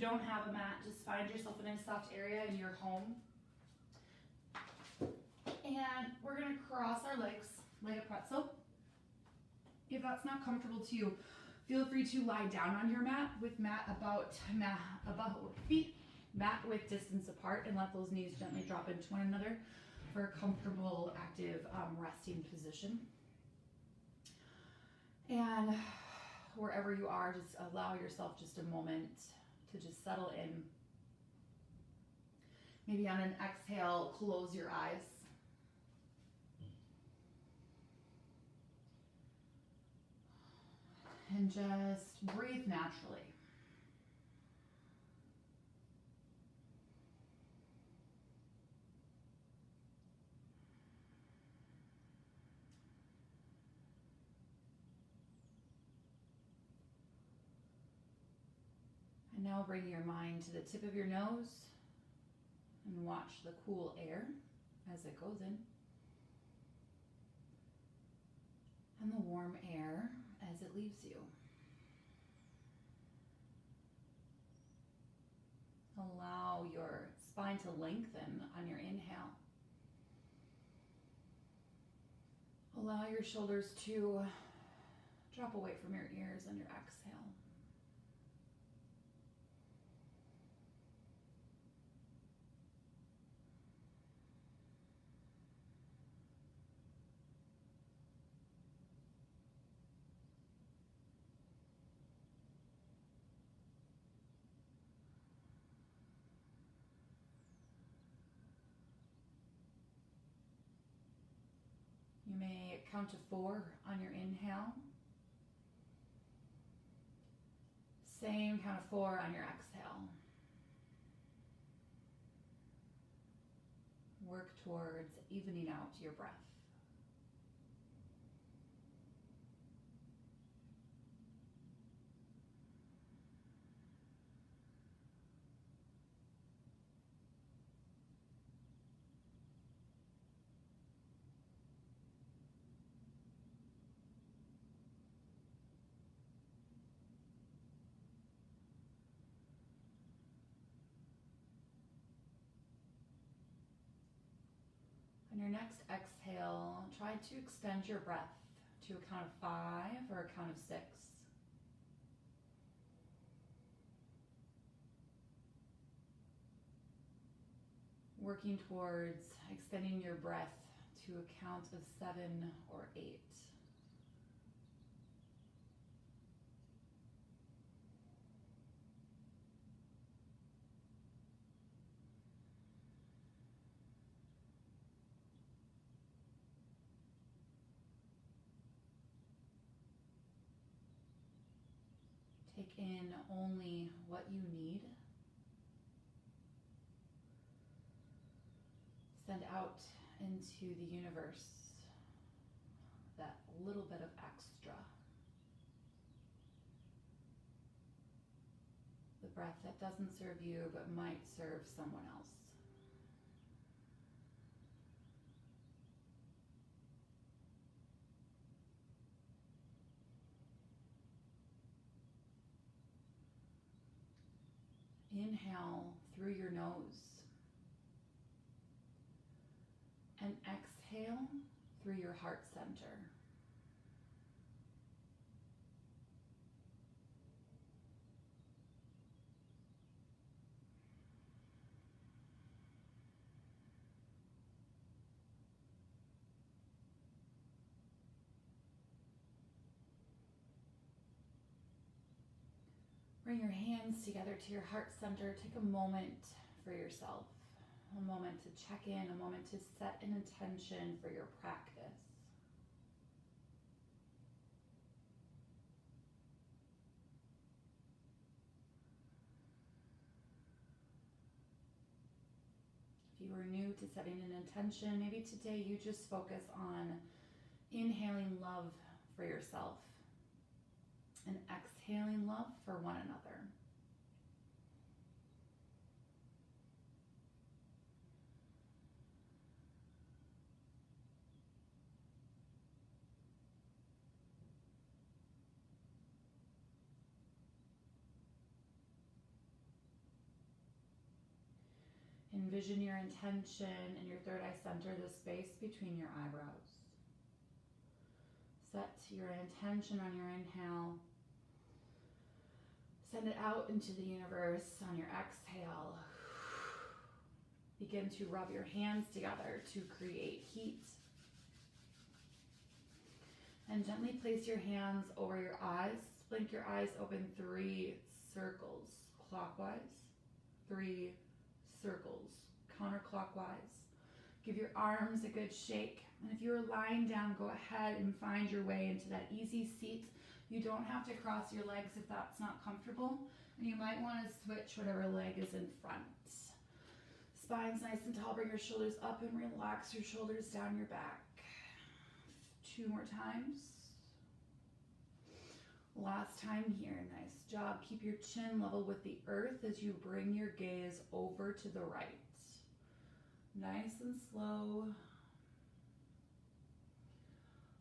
don't have a mat, just find yourself in a soft area in your home. And we're gonna cross our legs like a pretzel. If that's not comfortable to you, feel free to lie down on your mat with about feet mat width distance apart, and let those knees gently drop into one another for a comfortable, active resting position. And wherever you are, just allow yourself just a moment to just settle in. Maybe on an exhale, close your eyes. And just breathe naturally. And now bring your mind to the tip of your nose and watch the cool air as it goes in, and the warm air as it leaves you. Allow your spine to lengthen on your inhale. Allow your shoulders to drop away from your ears on your exhale. You may count to 4 on your inhale. Same count of 4 on your exhale. Work towards evening out your breath. On your next exhale, try to extend your breath to a count of 5 or a count of 6. Working towards extending your breath to a count of 7 or 8. Take in only what you need. Send out into the universe that little bit of extra. The breath that doesn't serve you but might serve someone else. Inhale through your nose and exhale through your heart center. Bring your hands together to your heart center. Take a moment for yourself, a moment to check in, a moment to set an intention for your practice. If you are new to setting an intention, maybe today you just focus on inhaling love for yourself and exhaling love for one another. Envision your intention in your third eye center, the space between your eyebrows. Set your intention on your inhale. Send it out into the universe on your exhale. Begin to rub your hands together to create heat. And gently place your hands over your eyes. Blink your eyes open 3 circles clockwise, 3 circles counterclockwise. Give your arms a good shake. And if you're lying down, go ahead and find your way into that easy seat. You don't have to cross your legs if that's not comfortable. And you might want to switch whatever leg is in front. Spine's nice and tall. Bring your shoulders up and relax your shoulders down your back. 2 more times. Last time here. Nice job. Keep your chin level with the earth as you bring your gaze over to the right. Nice and slow.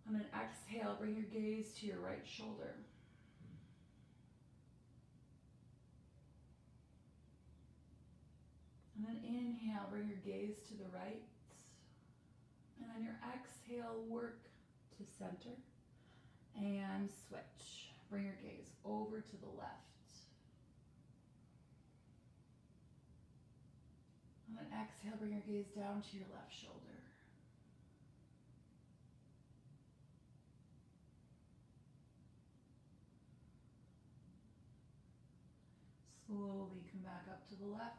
On an exhale, bring your gaze to your right shoulder. And then inhale, bring your gaze to the right. And on your exhale, work to center and switch. Bring your gaze over to the left. And then exhale, bring your gaze down to your left shoulder. Slowly come back up to the left.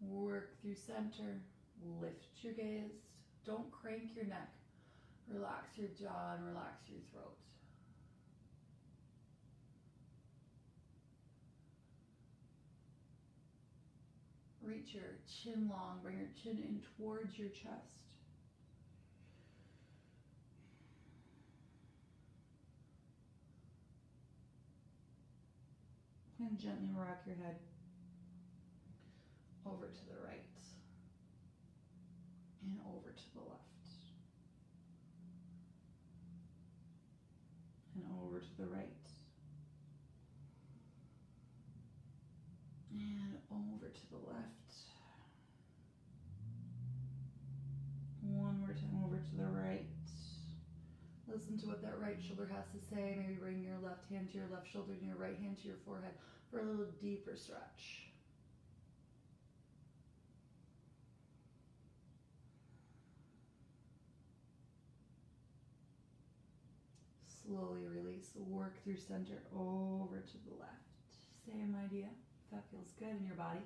Work through center. Lift your gaze. Don't crank your neck. Relax your jaw and relax your throat. Reach your chin long. Bring your chin in towards your chest. And gently rock your head over to the right and over to the left and over to the right and over to the left. One more time over to the right. Listen to what that right shoulder has to say. Maybe bring your left hand to your left shoulder and your right hand to your forehead for a little deeper stretch. Slowly release. Work through center over to the left. Same idea. If that feels good in your body.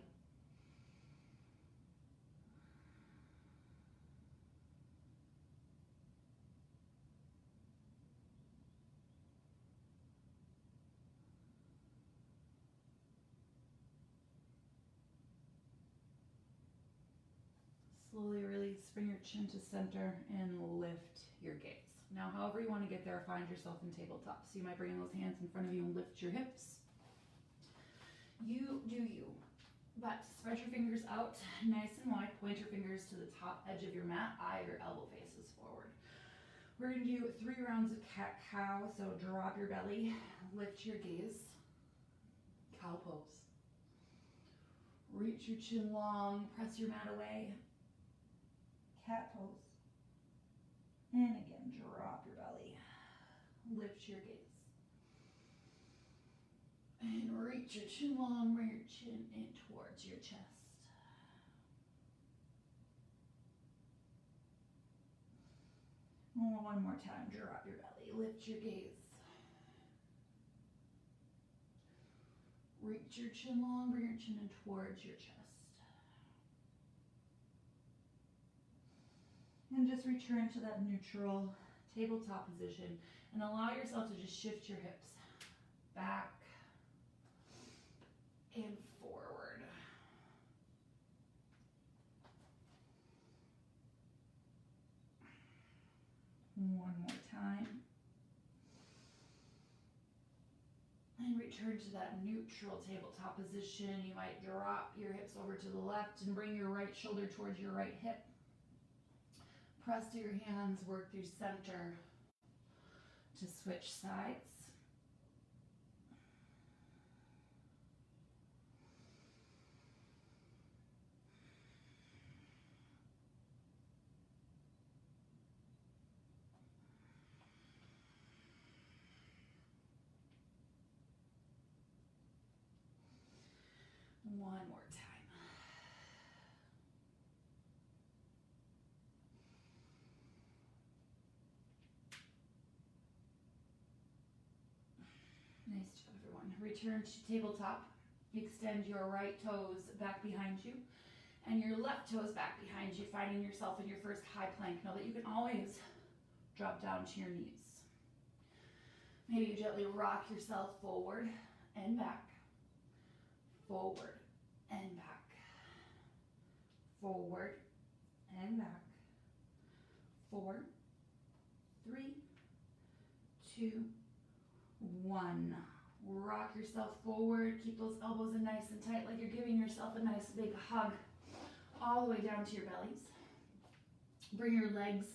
Slowly release, bring your chin to center and lift your gaze. Now, however you want to get there, find yourself in tabletop. So you might bring those hands in front of you and lift your hips. You do you, but spread your fingers out nice and wide. Point your fingers to the top edge of your mat. Eye your elbow faces forward. We're going to do 3 rounds of cat-cow. So drop your belly, lift your gaze. Cow pose. Reach your chin long, press your mat away. Cat pose. And again, drop your belly. Lift your gaze. And reach your chin long, bring your chin in towards your chest. One more time, drop your belly, lift your gaze. Reach your chin long, bring your chin in towards your chest. And just return to that neutral tabletop position and allow yourself to just shift your hips back and forward. One more time. And return to that neutral tabletop position. You might drop your hips over to the left and bring your right shoulder towards your right hip. Press to your hands, work through center to switch sides. Nice job, everyone. Return to tabletop. Extend your right toes back behind you and your left toes back behind you, finding yourself in your first high plank. Know that you can always drop down to your knees. Maybe you gently rock yourself forward and back, forward and back, forward and back. 4, 3, 2, 1. Rock yourself forward. Keep those elbows in nice and tight, like you're giving yourself a nice big hug all the way down to your bellies. Bring your legs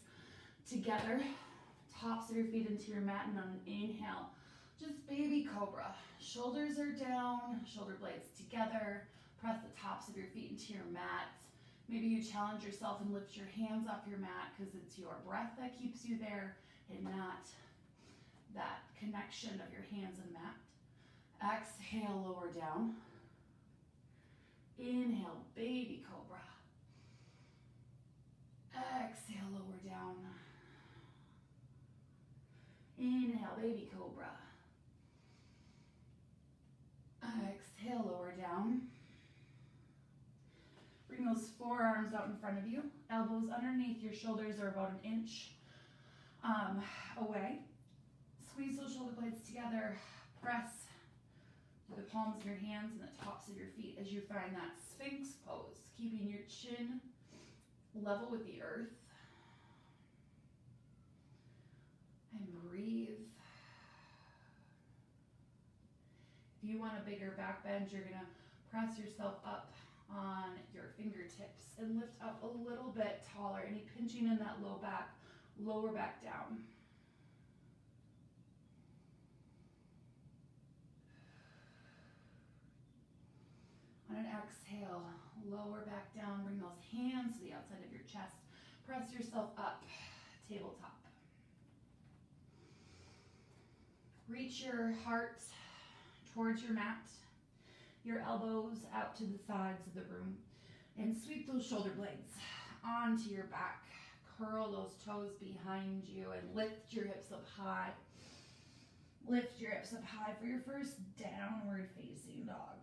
together, tops of your feet into your mat, and on an inhale, just baby cobra. Shoulders are down, shoulder blades together. Press the tops of your feet into your mat. Maybe you challenge yourself and lift your hands off your mat because it's your breath that keeps you there and not that connection of your hands and mat. Exhale, lower down. Inhale, baby cobra. Exhale, lower down. Inhale, baby cobra. Exhale, lower down. Bring those forearms out in front of you. Elbows underneath your shoulders are about an inch away. Squeeze those shoulder blades together. Press the palms of your hands and the tops of your feet as you find that Sphinx pose, keeping your chin level with the earth. And breathe. If you want a bigger back bend, you're going to press yourself up on your fingertips and lift up a little bit taller. Any pinching in that lower back down. On an exhale, lower back down. Bring those hands to the outside of your chest. Press yourself up, tabletop. Reach your heart towards your mat, your elbows out to the sides of the room, and sweep those shoulder blades onto your back. Curl those toes behind you and lift your hips up high. Lift your hips up high for your first downward facing dog.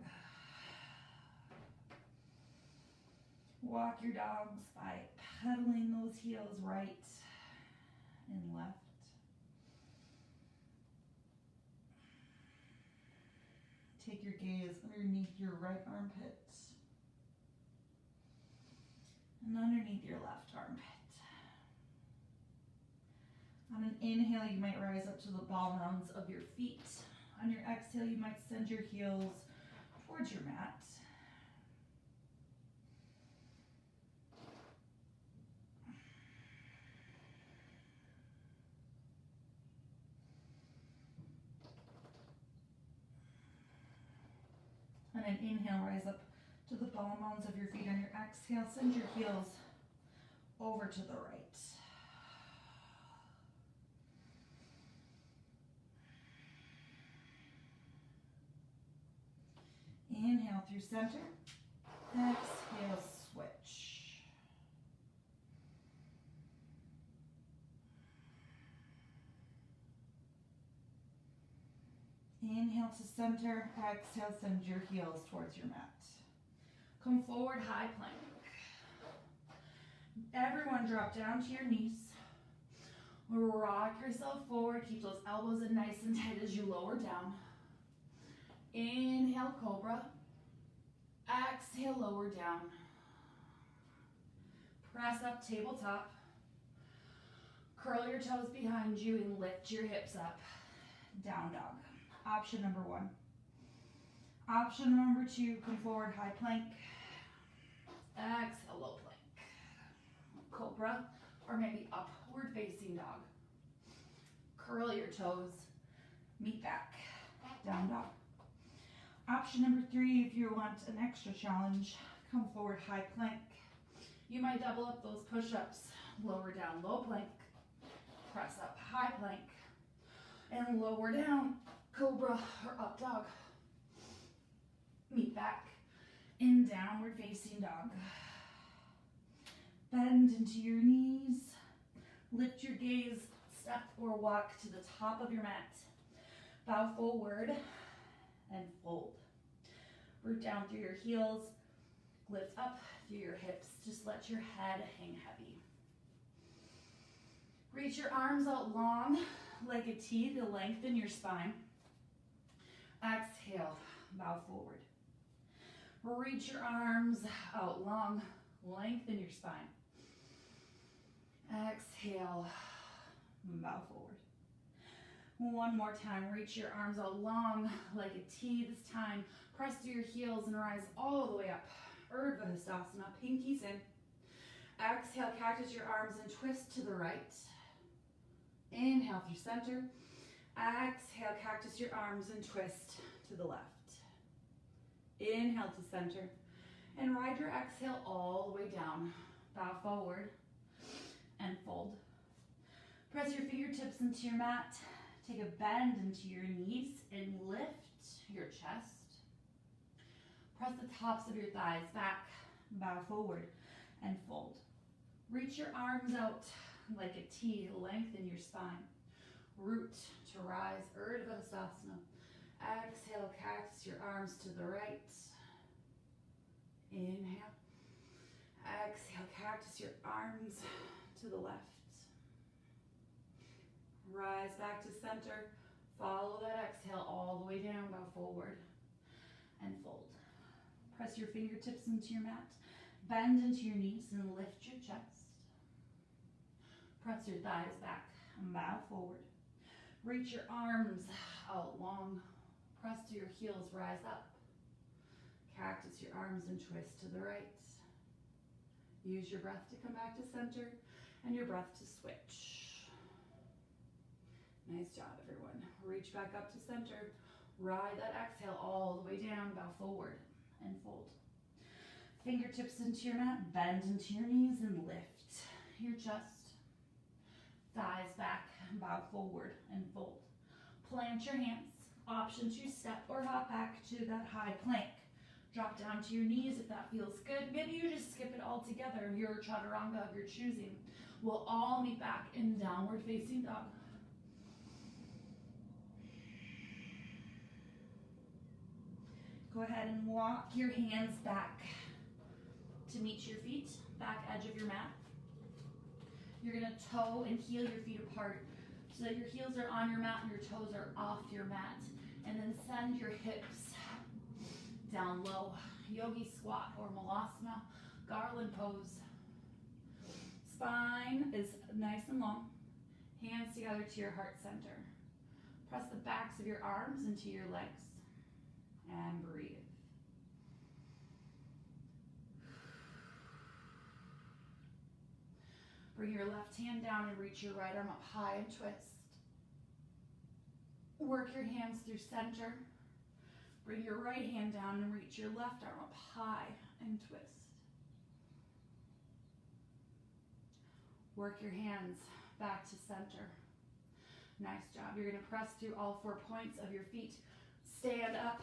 Walk your dogs by pedaling those heels right and left. Take your gaze underneath your right armpit and underneath your left armpit. On an inhale, you might rise up to the ball mounds of your feet. On your exhale, you might send your heels towards your mat. On an inhale, rise up to the ball mounds of your feet. On your exhale, send your heels over to the right. Inhale through center. Exhale, switch. Inhale to center. Exhale, send your heels towards your mat. Come forward, high plank. Everyone drop down to your knees. Rock yourself forward. Keep those elbows in nice and tight as you lower down. Inhale, cobra. Exhale, lower down. Press up, tabletop. Curl your toes behind you and lift your hips up. Down dog. Option number 1. Option number 2, come forward, high plank. Exhale, low plank. Cobra, or maybe upward facing dog. Curl your toes, meet back, down dog. Option number 3, if you want an extra challenge, come forward, high plank. You might double up those push-ups, lower down, low plank. Press up, high plank. And lower down, cobra or up dog. Meet back in downward facing dog. Bend into your knees. Lift your gaze, step or walk to the top of your mat. Bow forward and fold. Root down through your heels, lift up through your hips. Just let your head hang heavy. Reach your arms out long like a T to lengthen your spine. Exhale, bow forward. Reach your arms out long, lengthen your spine. Exhale, bow forward. One more time, reach your arms out long like a T. This time, press through your heels and rise all the way up. Urdhva Hastasana, pinkies in. Exhale, cactus your arms and twist to the right. Inhale through center. Exhale, cactus your arms and twist to the left. Inhale to center. And ride your exhale all the way down. Bow forward and fold. Press your fingertips into your mat. Take a bend into your knees and lift your chest. Press the tops of your thighs back. Bow forward and fold. Reach your arms out like a T, lengthen your spine. Root to rise, Urdhva Hastasana. Exhale, cactus your arms to the right. Inhale. Exhale, cactus your arms to the left. Rise back to center. Follow that exhale all the way down, bow forward and fold. Press your fingertips into your mat. Bend into your knees and lift your chest. Press your thighs back and bow forward. Reach your arms out long. Press to your heels, rise up. Cactus your arms and twist to the right. Use your breath to come back to center and your breath to switch. Nice job, everyone. Reach back up to center. Ride that exhale all the way down. Bow forward and fold. Fingertips into your mat. Bend into your knees and lift your chest. Thighs back. Bow forward and fold. Plant your hands. Option to step or hop back to that high plank. Drop down to your knees if that feels good. Maybe you just skip it all together. Your chaturanga of your choosing. We'll all meet back in downward facing dog. Go ahead and walk your hands back to meet your feet, back edge of your mat. You're gonna toe and heel your feet apart so that your heels are on your mat and your toes are off your mat. And then send your hips down low. Yogi squat or malasana, garland pose. Spine is nice and long. Hands together to your heart center. Press the backs of your arms into your legs. And breathe. Bring your left hand down and reach your right arm up high and twist. Work your hands through center. Bring your right hand down and reach your left arm up high and twist. Work your hands back to center. Nice job. You're going to press through all 4 points of your feet. Stand up.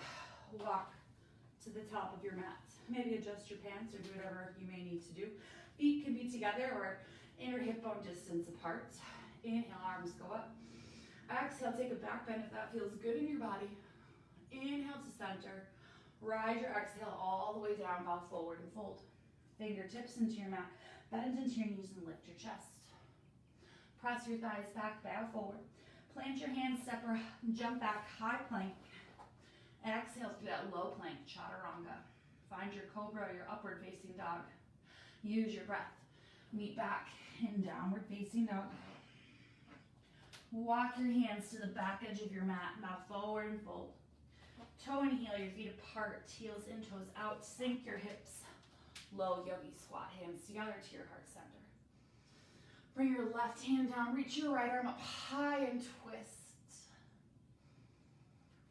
Walk to the top of your mat. Maybe adjust your pants or do whatever you may need to do. Feet can be together or inner hip bone distance apart. Inhale, arms go up. Exhale, take a back bend if that feels good in your body. Inhale to center. Ride your exhale all the way down, bow forward and fold. Fingertips into your mat. Bend into your knees and lift your chest. Press your thighs back, bow forward. Plant your hands, step or jump back, high plank. Exhale through that low plank, chaturanga. Find your cobra, your upward facing dog. Use your breath. Meet back in downward facing dog. Walk your hands to the back edge of your mat. Bow forward and fold. Toe and heel your feet apart. Heels in, toes out. Sink your hips. Low yogi squat. Hands together to your heart center. Bring your left hand down. Reach your right arm up high and twist.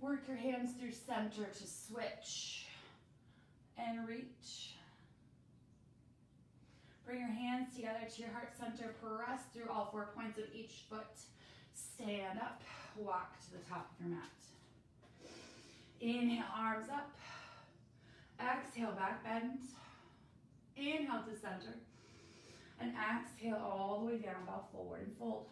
Work your hands through center to switch and reach. Bring your hands together to your heart center. Press through all 4 points of each foot. Stand up. Walk to the top of your mat. Inhale, arms up. Exhale, back bend. Inhale to center. And exhale all the way down. Bow forward and fold.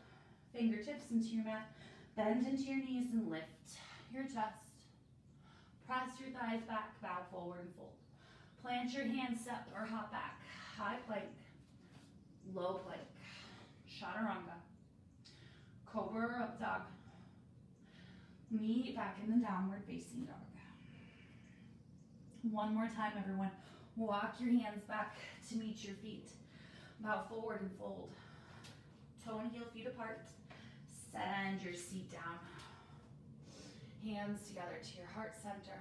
Fingertips into your mat. Bend into your knees and lift your chest. Press your thighs back, bow forward and fold. Plant your hands, step or hop back. High plank, low plank, chaturanga, cobra or up dog. Meet back in the downward facing dog. One more time, everyone. Walk your hands back to meet your feet. Bow forward and fold. Toe and heel feet apart. Send your seat down. Hands together to your heart center.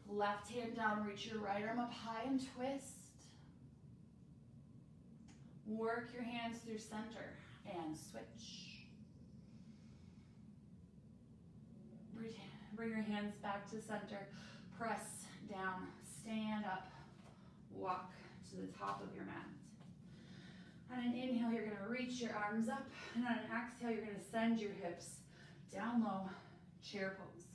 Left hand down, reach your right arm up high and twist. Work your hands through center and switch. Bring your hands back to center. Press down, stand up, walk to the top of your mat. On an inhale, you're gonna reach your arms up, and on an exhale, you're gonna send your hips down low, chair pose.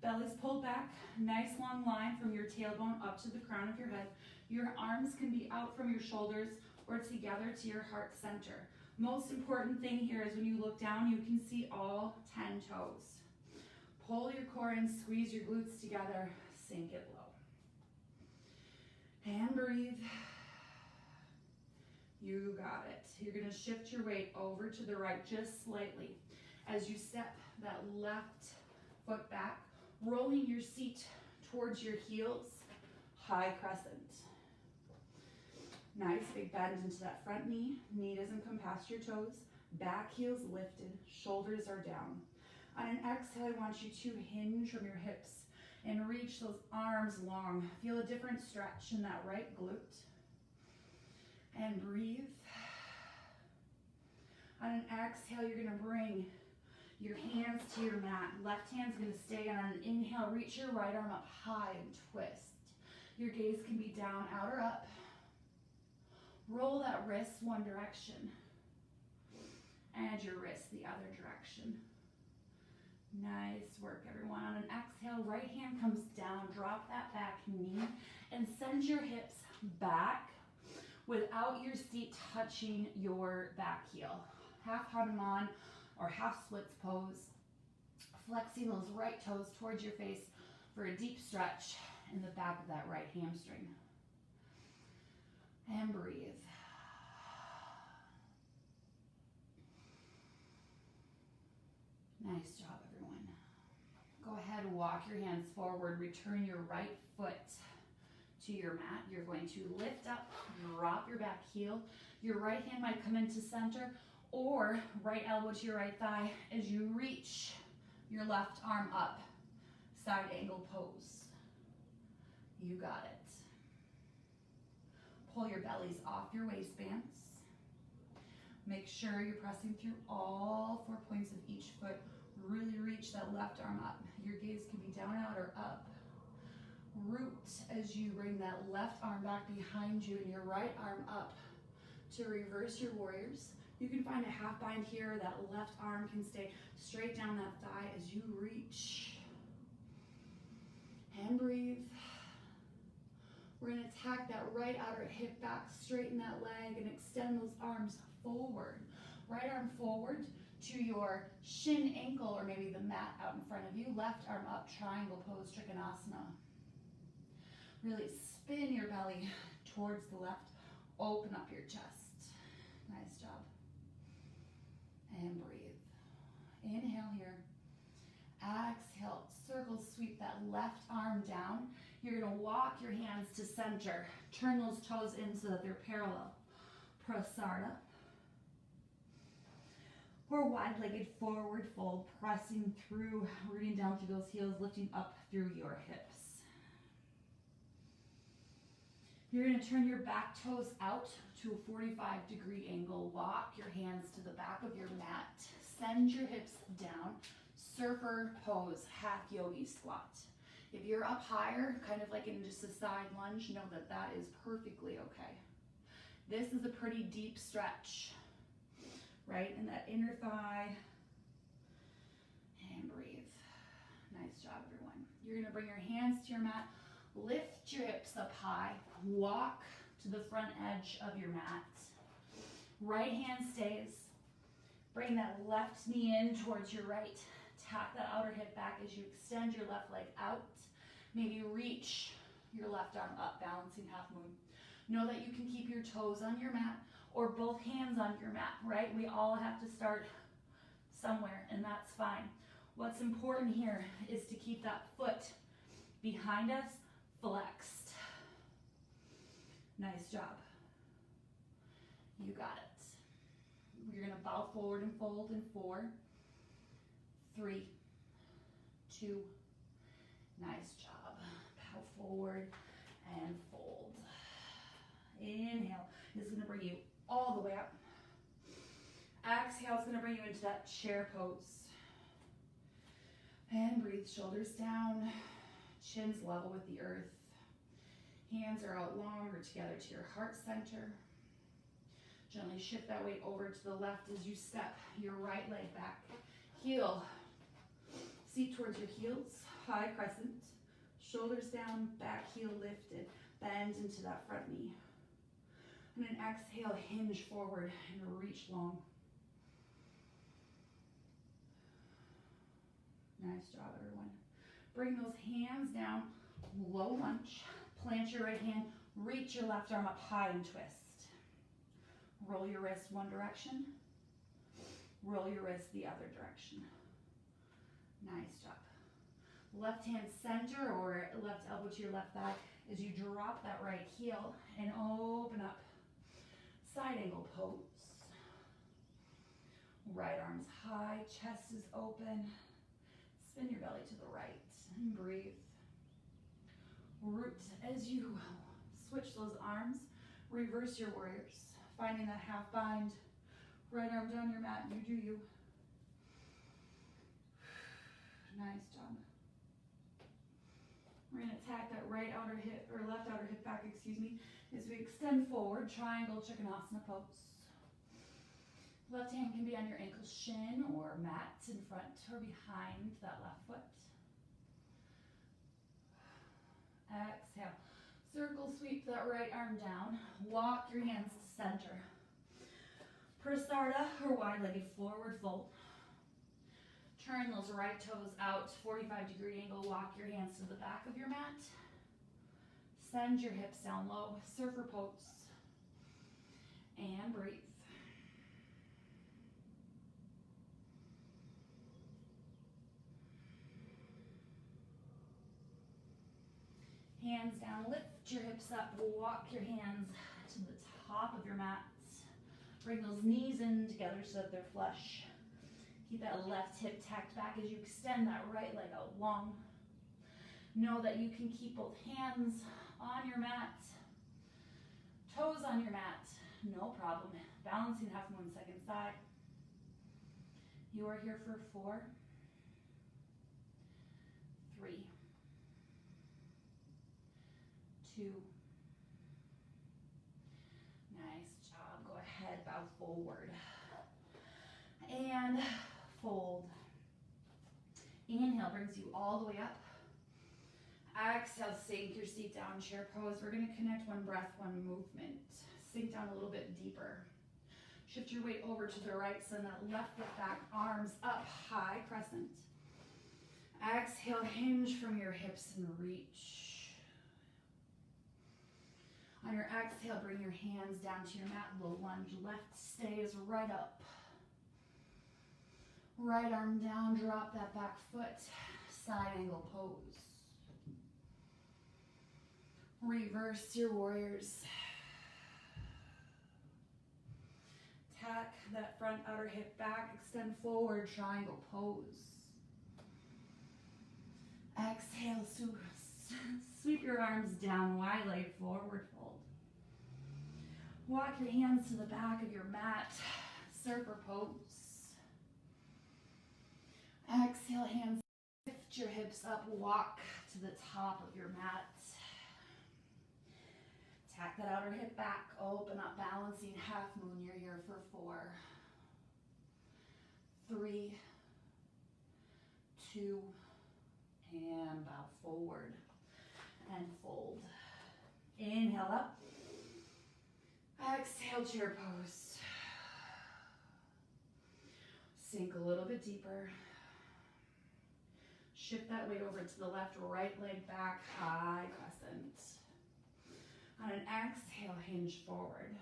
Belly's pulled back, nice long line from your tailbone up to the crown of your head. Your arms can be out from your shoulders or together to your heart center. Most important thing here is when you look down, you can see all 10 toes. Pull your core in, squeeze your glutes together, sink it low. And breathe. You got it. You're gonna shift your weight over to the right just slightly. As you step that left foot back, rolling your seat towards your heels, high crescent. Nice big bend into that front knee. Knee doesn't come past your toes. Back heel's lifted, shoulders are down. On an exhale, I want you to hinge from your hips and reach those arms long. Feel a different stretch in that right glute. And breathe. On an exhale, you're gonna bring your hands to your mat. Left hand's gonna stay, and on an inhale, reach your right arm up high and twist. Your gaze can be down, out, or up. Roll that wrist one direction, and your wrist the other direction. Nice work, everyone. On an exhale, right hand comes down, drop that back knee, and send your hips back without your seat touching your back heel. Half Hanuman or half splits pose. Flexing those right toes towards your face for a deep stretch in the back of that right hamstring. And breathe. Nice job, everyone. Go ahead and walk your hands forward. Return your right foot to your mat. You're going to lift up, drop your back heel. Your right hand might come into center, or right elbow to your right thigh as you reach your left arm up. Side angle pose. You got it. Pull your bellies off your waistbands. Make sure you're pressing through all 4 points of each foot. Really reach that left arm up. Your gaze can be down, out, or up. Root as you bring that left arm back behind you and your right arm up to reverse your warriors. You can find a half bind here. That left arm can stay straight down that thigh as you reach. And breathe. We're going to attack that right outer hip back, straighten that leg, and extend those arms forward. Right arm forward to your shin, ankle, or maybe the mat out in front of you. Left arm up, triangle pose, Trikonasana. Really spin your belly towards the left. Open up your chest. Nice job. And breathe. Inhale here. Exhale, circle sweep that left arm down. You're gonna walk your hands to center. Turn those toes in so that they're parallel. Prasarna. Or wide-legged forward fold, pressing through, rooting down through those heels, lifting up through your hips. You're gonna turn your back toes out to a 45-degree angle. Walk your hands to the back of your mat. Send your hips down. Surfer pose, half yogi squat. If you're up higher, kind of like in just a side lunge, know that that is perfectly okay. This is a pretty deep stretch, right? In that inner thigh. And breathe. Nice job, everyone. You're gonna bring your hands to your mat. Lift your hips up high. Walk to the front edge of your mat. Right hand stays. Bring that left knee in towards your right. tack that outer hip back as you extend your left leg out. Maybe reach your left arm up, balancing half moon. Know that you can keep your toes on your mat or both hands on your mat, right? We all have to start somewhere, and that's fine. What's important here is to keep that foot behind us flexed. Nice job. You got it. You're going to bow forward and fold in 4, 3, 2. Nice job. Bow forward and fold. Inhale is going to bring you all the way up. Exhale is going to bring you into that chair pose. And breathe, shoulders down, chins level with the earth. Hands are out longer together to your heart center. Gently shift that weight over to the left as you step your right leg back. Heel, seat towards your heels, high crescent. Shoulders down, back heel lifted. Bend into that front knee. And then exhale, hinge forward and reach long. Nice job, everyone. Bring those hands down, low lunge. Plant your right hand, reach your left arm up high and twist. Roll your wrist one direction. Roll your wrist the other direction. Nice job. Left hand center or left elbow to your left thigh as you drop that right heel and open up. Side angle pose. Right arm's high, chest is open. Spin your belly to the right and breathe. Root as you switch those arms. Reverse your warriors. Finding that half bind. Right arm down your mat. You do you. Nice job. We're going to attack that right outer hip, or left outer hip back, excuse me, as we extend forward, triangle chicken asana pose. Left hand can be on your ankle shin or mat in front or behind that left foot. Exhale. Circle sweep that right arm down. Walk your hands to center. Prasarda or wide-legged forward fold. Turn those right toes out, 45-degree angle. Walk your hands to the back of your mat. Send your hips down low, surfer pose. And breathe. Hands down, lift your hips up, walk your hands to the top of your mat. Bring those knees in together so that they're flush. Keep that left hip tacked back as you extend that right leg out long. Know that you can keep both hands on your mat, toes on your mat, no problem. Balancing half moon second side. You are here for 4, 3, 2. Nice job. Go ahead, bow forward. And fold. Inhale brings you all the way up. Exhale, sink your seat down, chair pose. We're going to connect one breath, one movement. Sink down a little bit deeper. Shift your weight over to the right, send that left foot back, arms up, high crescent. Exhale, hinge from your hips and reach. On your exhale, bring your hands down to your mat, low lunge. Left stays right up. Right arm down, drop that back foot, side angle pose. Reverse your warriors. Tack that front outer hip back, extend forward, triangle pose. Exhale, sweep your arms down, wide leg forward fold. Walk your hands to the back of your mat, surfer pose. Exhale, hands, lift your hips up, walk to the top of your mat. Tack that outer hip back, open up, balancing half moon. You're here for 4, 3, 2, and bow forward and fold. Inhale up. Exhale, chair pose. Sink a little bit deeper. Shift that weight over to the left, right leg back, high crescent. On an exhale, hinge forward.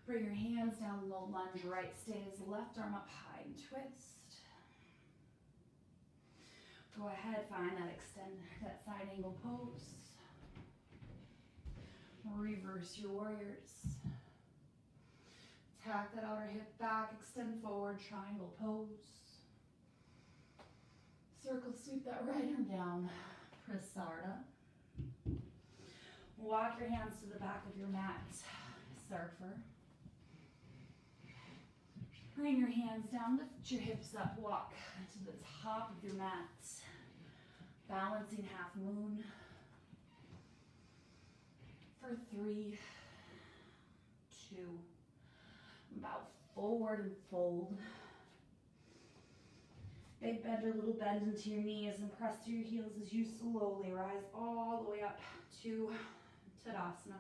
Bring your hands down, low lunge, right stays, left arm up high and twist. Go ahead, find that extend, that side angle pose. Reverse your warriors. Tack that outer hip back, extend forward, triangle pose. Circle sweep that right arm down, Prasarna. Walk your hands to the back of your mat, Surfer. Bring your hands down, lift your hips up, walk to the top of your mat. Balancing half moon. For 3, 2, bow forward and fold. Big bend or little bend into your knees and press through your heels as you slowly rise all the way up to Tadasana.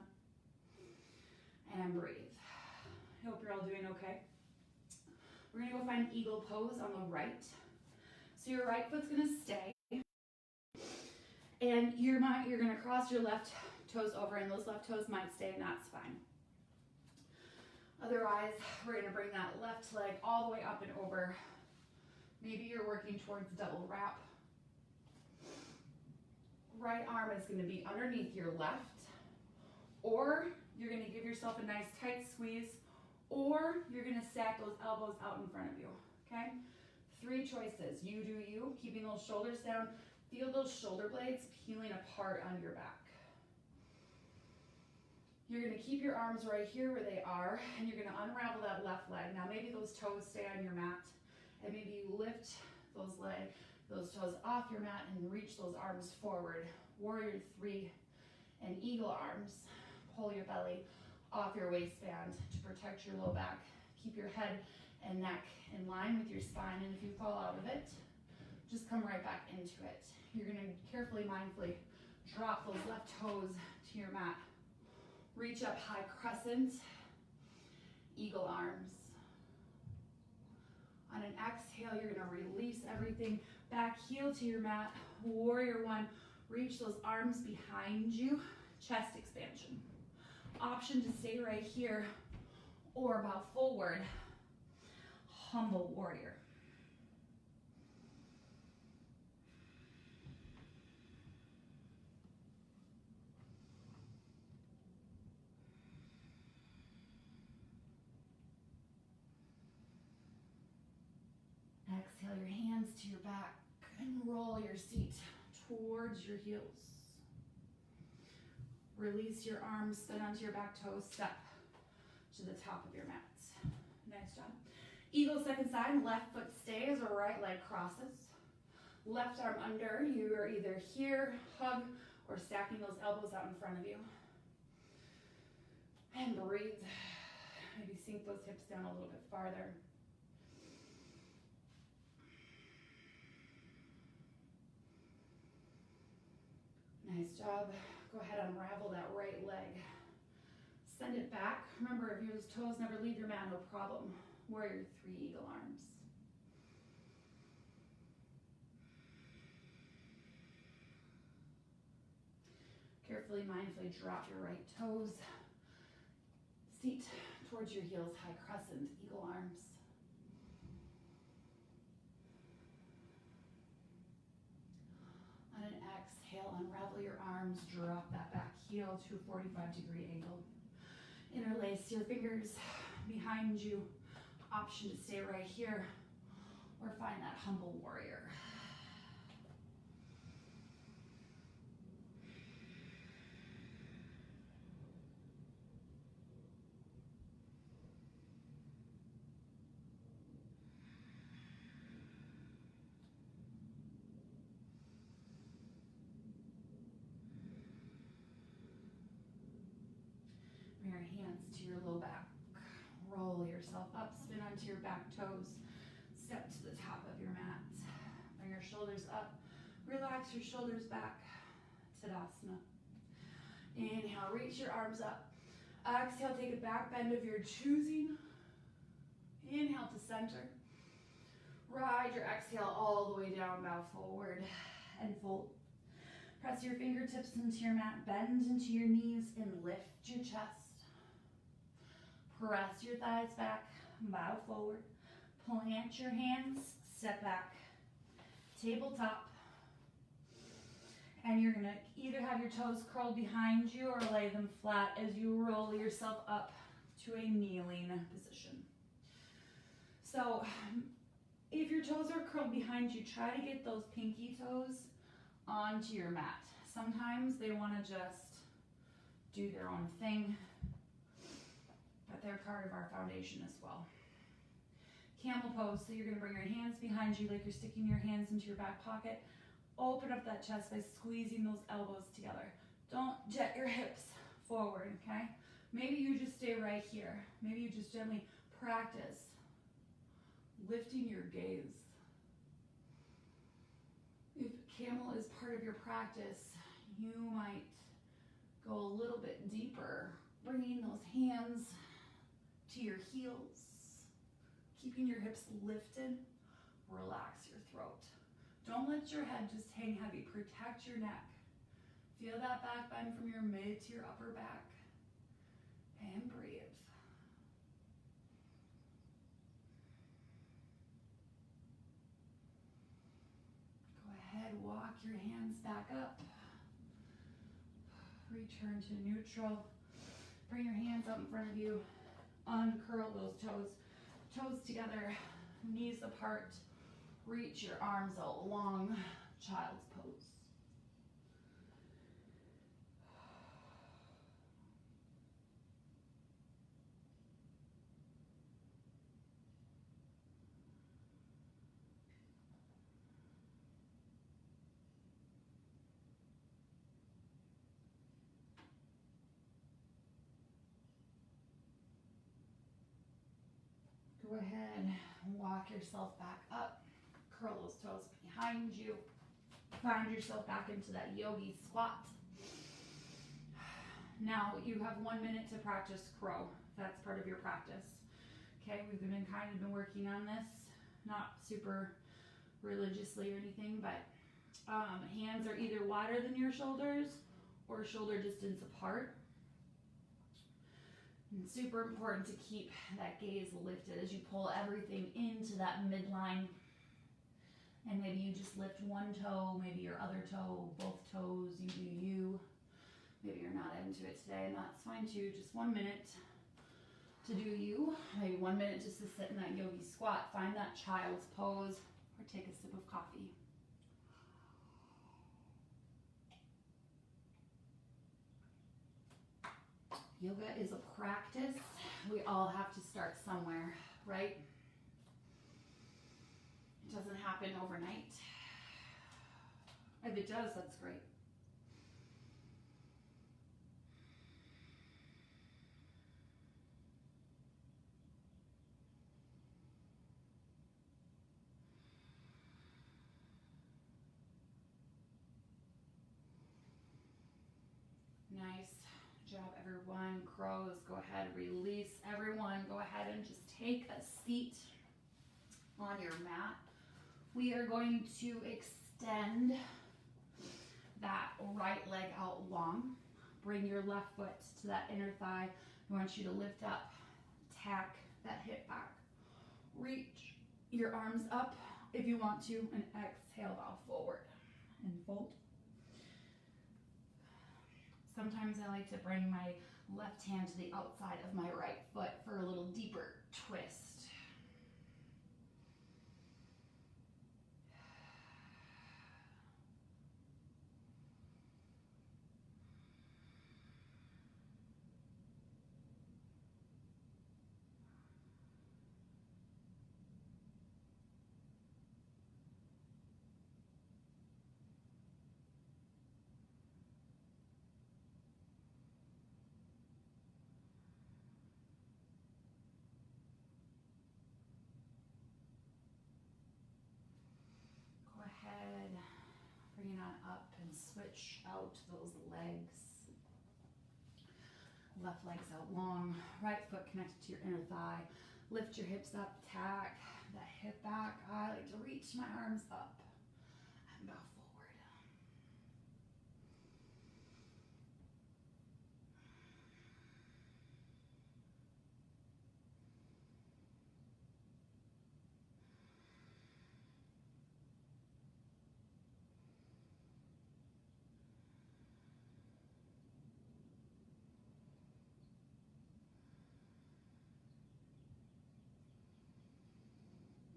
And breathe. I hope you're all doing okay. We're gonna go find eagle pose on the right. So your right foot's gonna stay. And you're gonna cross your left toes over, and those left toes might stay, and that's fine. Otherwise, we're gonna bring that left leg all the way up and over. Maybe you're working towards double wrap. Right arm is gonna be underneath your left, or you're gonna give yourself a nice tight squeeze, or you're gonna stack those elbows out in front of you, okay? 3 choices, you do you, keeping those shoulders down. Feel those shoulder blades peeling apart on your back. You're gonna keep your arms right here where they are, and you're gonna unravel that left leg. Now maybe those toes stay on your mat, and maybe you lift those toes off your mat and reach those arms forward. Warrior 3 and eagle arms. Pull your belly off your waistband to protect your low back. Keep your head and neck in line with your spine, and if you fall out of it, just come right back into it. You're gonna carefully, mindfully drop those left toes to your mat. Reach up, high crescent, eagle arms. On an exhale, you're gonna release everything, back heel to your mat, warrior 1. Reach those arms behind you, chest expansion. Option to stay right here or bow forward, humble warrior. Exhale your hands to your back and roll your seat towards your heels. Release your arms, sit onto your back toes, step to the top of your mat. Nice job. Eagle second side, left foot stays or right leg crosses. Left arm under, you are either here, hug, or stacking those elbows out in front of you. And breathe. Maybe sink those hips down a little bit farther. Nice job. Go ahead, unravel that right leg. Send it back. Remember, if your toes never leave your mat, no problem. Warrior 3, eagle arms. Carefully, mindfully drop your right toes. Seat towards your heels, high crescent, eagle arms. On an exhale, unravel your arms, drop that back heel to a 45-degree angle. Interlace your fingers behind you. Option to stay right here or find that humble warrior. Bring your hands to your low back. Roll yourself up, spin onto your back toes. Step to the top of your mat. Bring your shoulders up. Relax your shoulders back. Tadasana. Inhale, reach your arms up. Exhale, take a back bend of your choosing. Inhale to center. Ride your exhale all the way down, bow forward and fold. Press your fingertips into your mat, bend into your knees and lift your chest. Press your thighs back, bow forward. Plant your hands, step back. Tabletop. And you're gonna either have your toes curled behind you or lay them flat as you roll yourself up to a kneeling position. So if your toes are curled behind you, try to get those pinky toes onto your mat. Sometimes they want to just do their own thing, but they're part of our foundation as well. Camel pose, so you're going to bring your hands behind you like you're sticking your hands into your back pocket. Open up that chest by squeezing those elbows together. Don't jet your hips forward, okay? Maybe you just stay right here. Maybe you just gently practice lifting your gaze. If camel is part of your practice, you might go a little bit deeper, bringing those hands to your heels, keeping your hips lifted. Relax your throat. Don't let your head just hang heavy. Protect your neck. Feel that back bend from your mid to your upper back. And breathe. Go ahead, walk your hands back up. Return to neutral. Bring your hands up in front of you. Uncurl those toes. Toes together, knees apart. Reach your arms out long, child's pose. Go ahead, walk yourself back up. Curl those toes behind you. Find yourself back into that yogi squat. Now you have 1 minute to practice crow. That's part of your practice. Okay, we've been working on this, not super religiously or anything, but hands are either wider than your shoulders or shoulder distance apart. And super important to keep that gaze lifted as you pull everything into that midline. And maybe you just lift one toe, maybe your other toe, both toes, you do you. Maybe you're not into it today, and that's fine too. Just 1 minute to do you. Maybe 1 minute just to sit in that yogi squat. Find that child's pose or take a sip of coffee. Yoga is a practice. We all have to start somewhere, right? It doesn't happen overnight. If it does, that's great. Nice job, everyone. Crows, go ahead, release. Everyone, go ahead and just take a seat on your mat. We are going to extend that right leg out long. Bring your left foot to that inner thigh. I want you to lift up, tack that hip back. Reach your arms up if you want to, and exhale, bow forward and fold. Sometimes I like to bring my left hand to the outside of my right foot for a little deeper twist. Bring it on up and switch out those legs. Left leg's out long, right foot connected to your inner thigh. Lift your hips up, tack that hip back. I like to reach my arms up and bow forward.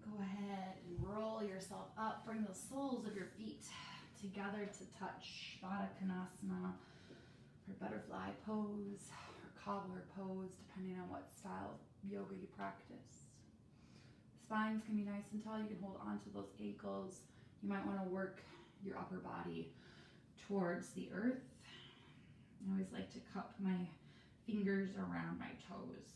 Go ahead and roll yourself up. Bring the soles of your feet together to touch Baddha Konasana, or butterfly pose, or cobbler pose, depending on what style of yoga you practice. Spines can be nice and tall. You can hold onto those ankles. You might want to work your upper body towards the earth. I always like to cup my fingers around my toes.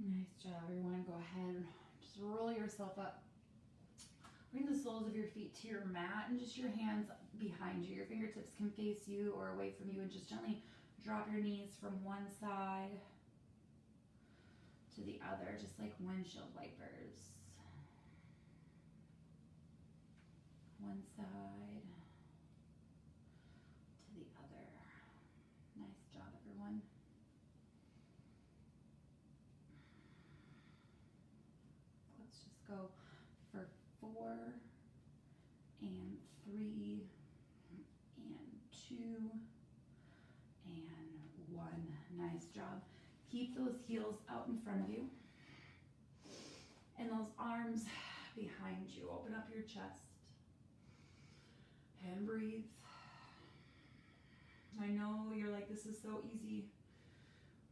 Nice job, everyone. Go ahead and just roll yourself up. Bring the soles of your feet to your mat and just your hands behind you. Your fingertips can face you or away from you, and just gently drop your knees from one side to the other, just like windshield wipers. One side to the other. Nice job, everyone. Let's just go for 4 and 3 and 2 and 1. Nice job. Keep those heels out in front of you and those arms behind you. Open up your chest and breathe. I know you're like, this is so easy,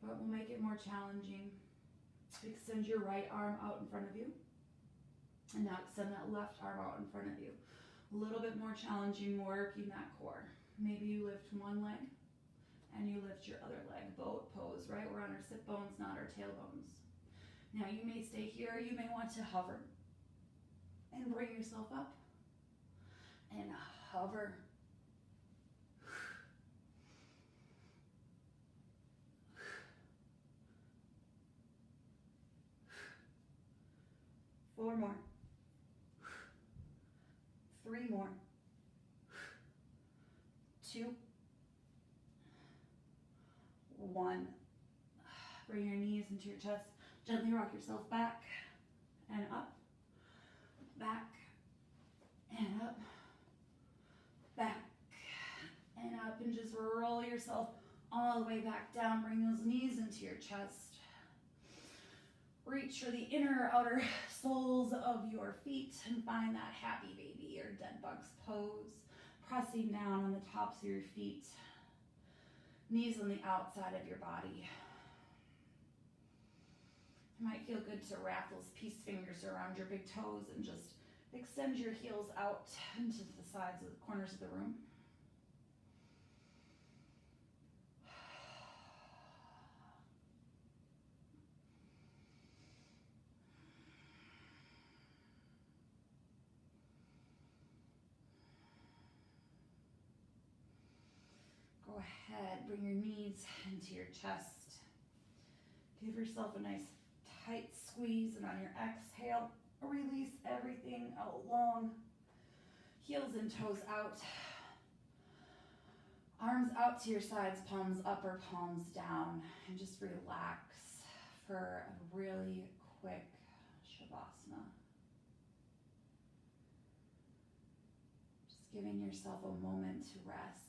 but we'll make it more challenging. Extend your right arm out in front of you. And now extend that left arm out in front of you. A little bit more challenging, working that core. Maybe you lift one leg and you lift your other leg. Boat pose, right? We're on our sit bones, not our tailbones. Now you may stay here. You may want to hover and bring yourself up and hover. Four more. 3 more. 2. 1. Bring your knees into your chest. Gently rock yourself back and up. Back and up. Back and up. And just roll yourself all the way back down. Bring those knees into your chest. Reach for the inner outer soles of your feet and find that happy baby or dead bugs pose. Pressing down on the tops of your feet. Knees on the outside of your body. It might feel good to wrap those peace fingers around your big toes and just extend your heels out into the sides of the corners of the room. Go ahead, bring your knees into your chest. Give yourself a nice tight squeeze, and on your exhale, release everything out long. Heels and toes out. Arms out to your sides, palms up or palms down, and just relax for a really quick Shavasana. Just giving yourself a moment to rest.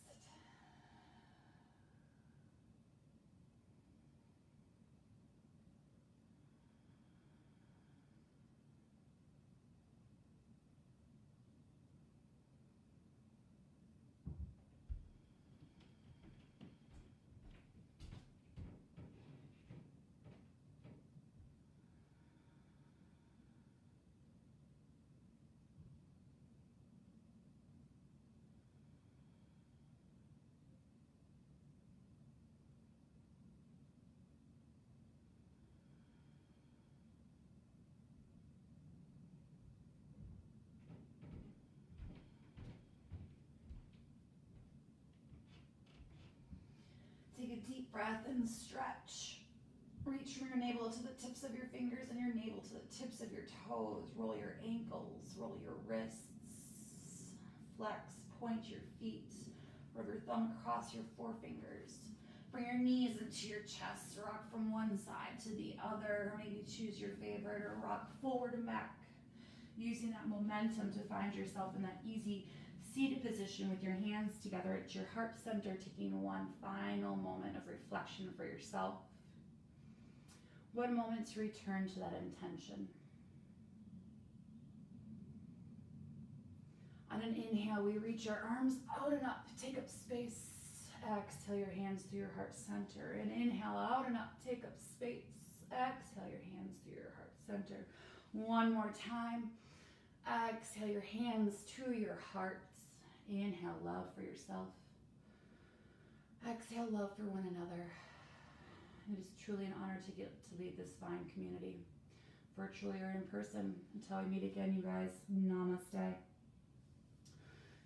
a deep breath and stretch. Reach from your navel to the tips of your fingers and your navel to the tips of your toes. Roll your ankles, roll your wrists. Flex, point your feet. Rub your thumb across your forefingers. Bring your knees into your chest. Rock from one side to the other. Or maybe choose your favorite, or rock forward and back. Using that momentum to find yourself in that easy seated position with your hands together at your heart center, taking one final moment of reflection for yourself. One moment to return to that intention. On an inhale, we reach our arms out and up, take up space. Exhale your hands through your heart center. And inhale out and up, take up space. Exhale your hands through your heart center. One more time. Exhale your hands to your heart. Inhale love for yourself. Exhale love for one another. It is truly an honor to get to lead this fine community, virtually or in person. Until we meet again, you guys, namaste.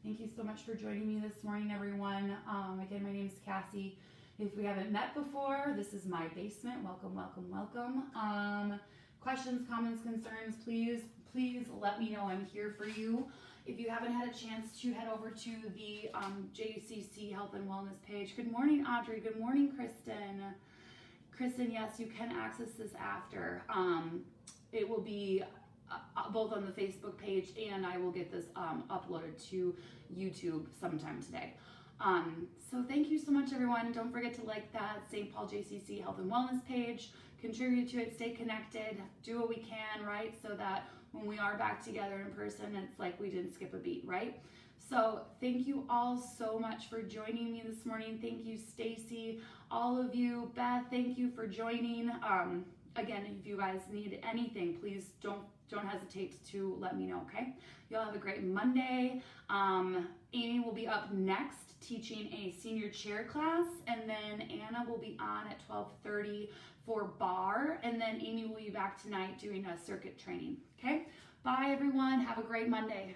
Thank you so much for joining me this morning, everyone. Again, my name is Cassie. If we haven't met before, this is my basement. Welcome, welcome, welcome. Questions, comments, concerns, please let me know. I'm here for you. If you haven't had a chance to head over to the JCC Health and Wellness page. Good morning, Audrey. Good morning, Kristen. Kristen, yes, you can access this after. It will be both on the Facebook page, and I will get this uploaded to YouTube sometime today. So thank you so much, everyone. Don't forget to like that St. Paul JCC Health and Wellness page. Contribute to it. Stay connected. Do what we can, right? So that when we are back together in person, it's like we didn't skip a beat, right? So thank you all so much for joining me this morning. Thank you, Stacy, all of you. Beth, thank you for joining. Again, if you guys need anything, please don't hesitate to let me know, okay? Y'all have a great Monday. Amy will be up next teaching a senior chair class, and then Anna will be on at 12:30 for bar, and then Amy will be back tonight doing a circuit training, okay? Bye, everyone. Have a great Monday.